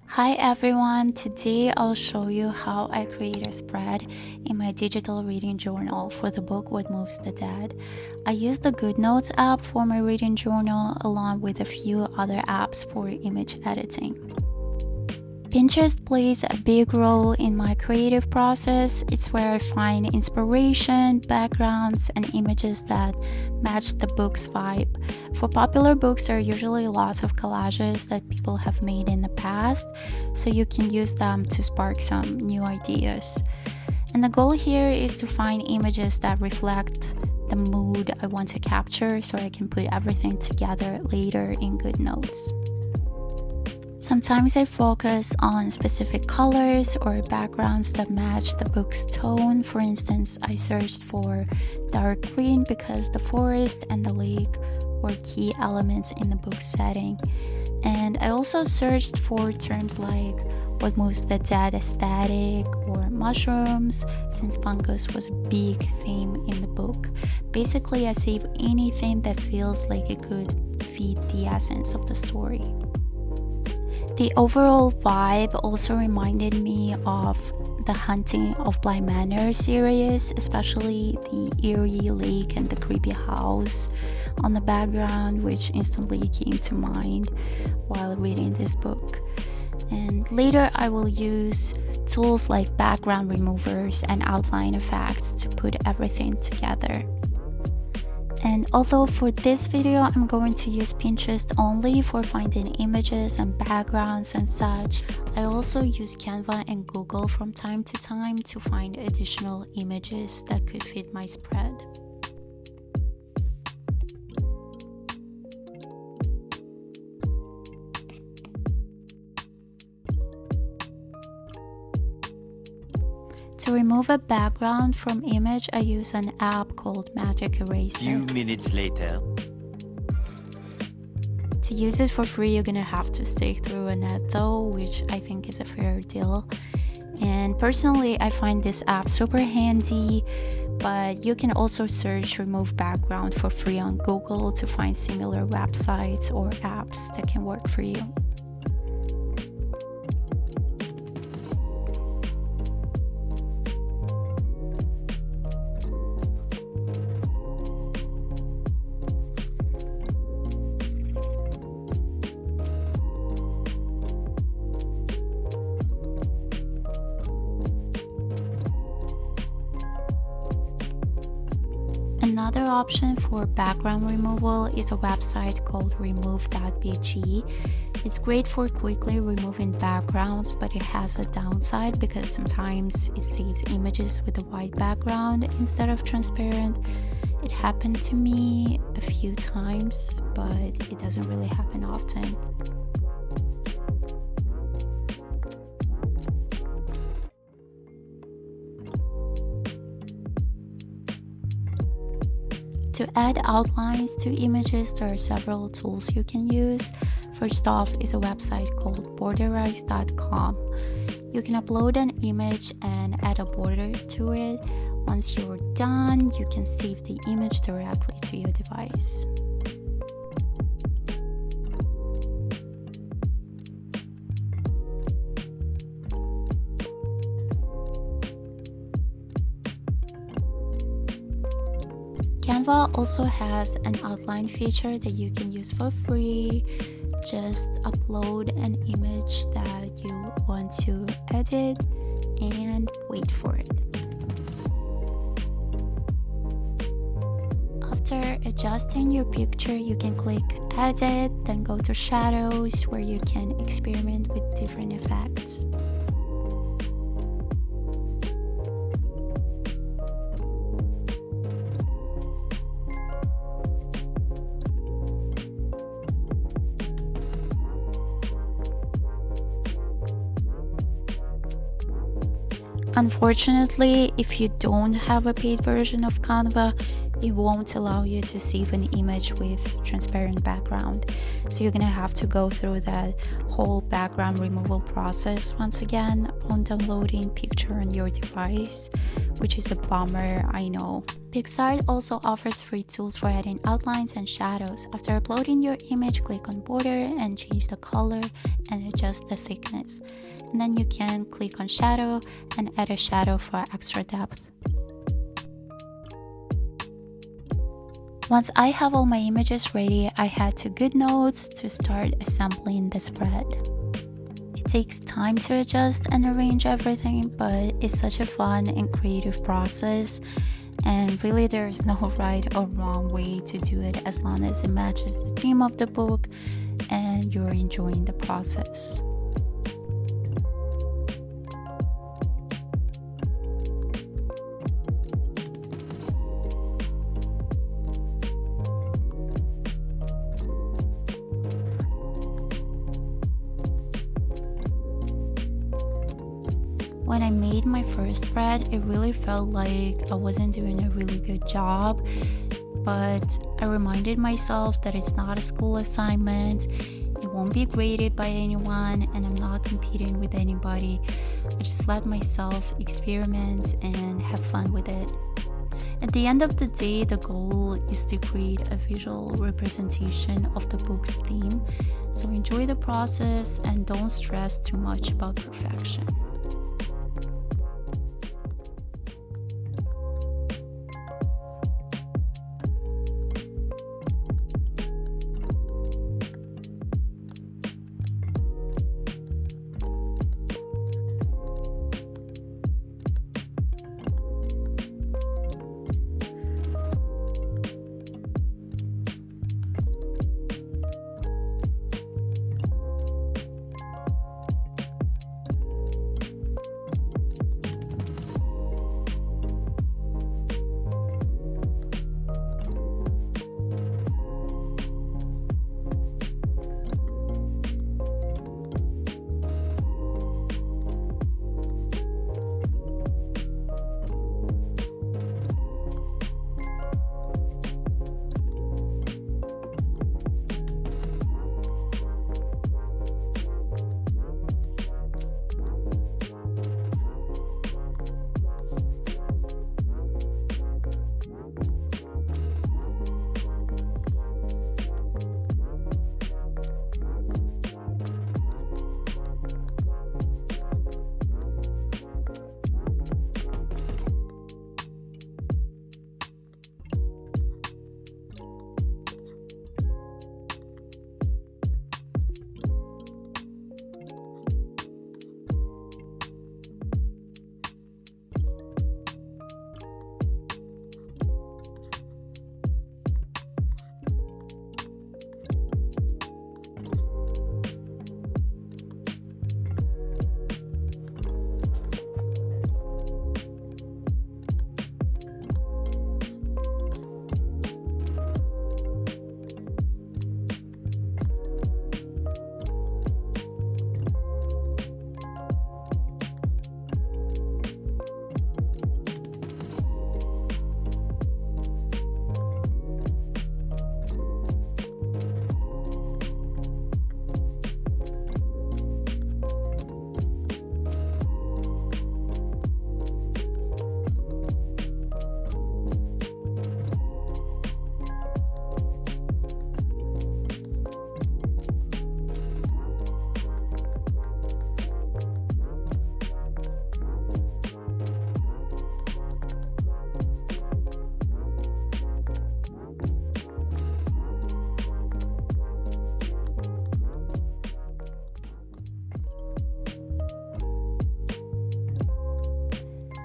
Hi everyone, today I'll show you how I create a spread in my digital reading journal for the book What Moves the Dead. I use the Goodnotes app for my reading journal along with a few other apps for image editing. Pinterest plays a big role in my creative process. It's where I find inspiration, backgrounds, and images that match the book's vibe. For popular books, there are usually lots of collages that people have made in the past, so you can use them to spark some new ideas. And the goal here is to find images that reflect the mood I want to capture so I can put everything together later in Goodnotes. Sometimes I focus on specific colors or backgrounds that match the book's tone. For instance, I searched for dark green because the forest and the lake were key elements in the book's setting. And I also searched for terms like what moves the dead aesthetic or mushrooms, since fungus was a big theme in the book. Basically, I save anything that feels like it could feed the essence of the story. The overall vibe also reminded me of the Hunting of Bly Manor series, especially the eerie lake and the creepy house on the background, which instantly came to mind while reading this book. And later I will use tools like background removers and outline effects to put everything together. And although for this video I'm going to use Pinterest only for finding images and backgrounds and such, I also use Canva and Google from time to time to find additional images that could fit my spread. To remove a background from image, I use an app called Magic Eraser. Few minutes later. To use it for free, you're gonna have to stay through a net though, which I think is a fair deal. And personally, I find this app super handy, but you can also search remove background for free on Google to find similar websites or apps that can work for you. Another option for background removal is a website called remove.bg. It's great for quickly removing backgrounds, but it has a downside because sometimes it saves images with a white background instead of transparent. It happened to me a few times, but it doesn't really happen often. To add outlines to images, there are several tools you can use. First off is a website called borderize.com. You can upload an image and add a border to it. Once you're done, you can save the image directly to your device. Canva also has an outline feature that you can use for free. Just upload an image that you want to edit and wait for it. After adjusting your picture, you can click Edit, then go to Shadows, where you can experiment with different effects. Unfortunately, if you don't have a paid version of Canva, it won't allow you to save an image with transparent background. So you're gonna have to go through that whole background removal process once again upon downloading picture on your device, which is a bummer, I know. PicsArt also offers free tools for adding outlines and shadows. After uploading your image, click on border and change the color and adjust the thickness. And then you can click on shadow and add a shadow for extra depth. Once I have all my images ready, I head to Goodnotes to start assembling the spread. It takes time to adjust and arrange everything, but it's such a fun and creative process, and really there's no right or wrong way to do it as long as it matches the theme of the book and you're enjoying the process. When I made my first spread, it really felt like I wasn't doing a really good job, but I reminded myself that it's not a school assignment, it won't be graded by anyone, and I'm not competing with anybody. I just let myself experiment and have fun with it. At the end of the day, the goal is to create a visual representation of the book's theme, so enjoy the process and don't stress too much about perfection.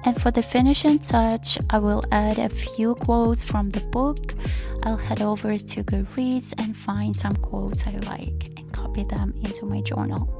And for the finishing touch, I will add a few quotes from the book. I'll head over to Goodreads and find some quotes I like and copy them into my journal.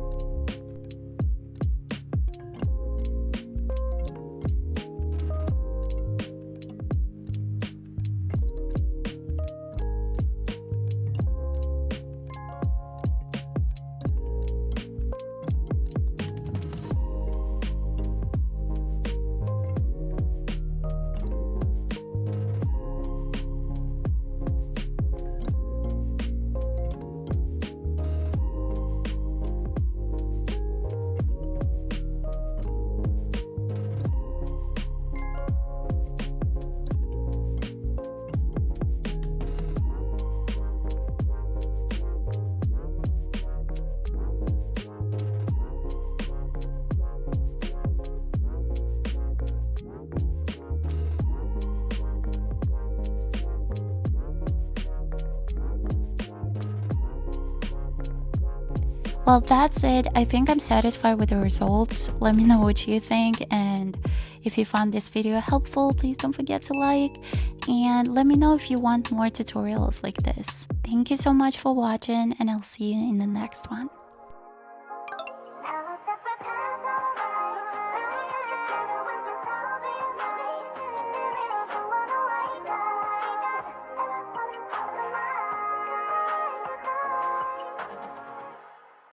Well, that's it. I think I'm satisfied with the results. Let me know what you think, and if you found this video helpful, please don't forget to like, and let me know if you want more tutorials like this. Thank you so much for watching, and I'll see you in the next one.